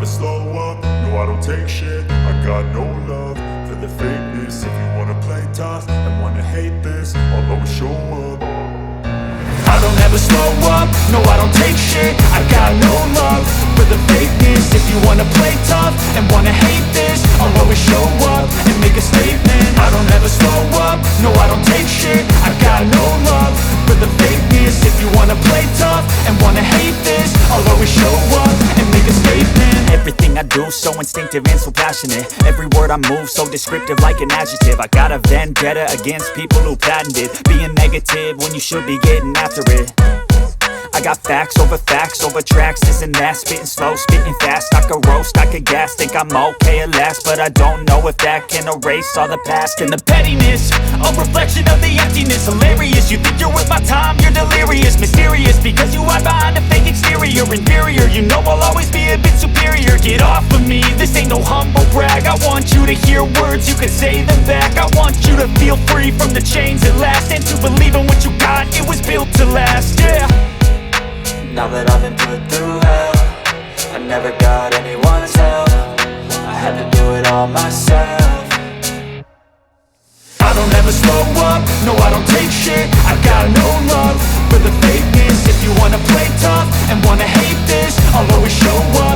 slow up, no I don't take shit. I got no love for the fakeness. If you wanna play tough and wanna hate this, I'll always show up. I don't ever slow up, no I don't take shit. I got no love for the fakeness. If you wanna play tough and wanna hate this, I'll always show up and make a statement. I don't ever slow up, no I don't take shit. I got no love for the fakeness. If you wanna play tough and wanna hate this, I'll always show up and make a statement. Everything I do so instinctive and so passionate. Every word I move so descriptive like an adjective. I got a vendetta against people who patented being negative when you should be getting after it. I got facts over tracks, this and that. Spitting slow, spitting fast, I could roast, I could gas. Think I'm okay at last, but I don't know if that can erase all the past. And the pettiness, a reflection of the emptiness. Hilarious, you think you're worth my time, you're delirious. Mysterious, because you hide behind a fake exterior. Inferior, you know I'll always be a bit superior. Get off of me, this ain't no humble brag. I want you to hear words, you can say them back. I want you to feel free from the chains at last, and to believe in what you got, it was built to last, yeah. Now that I've been put through hell, I never got anyone's help. I had to do it all myself. I don't ever slow up, no I don't take shit. I got no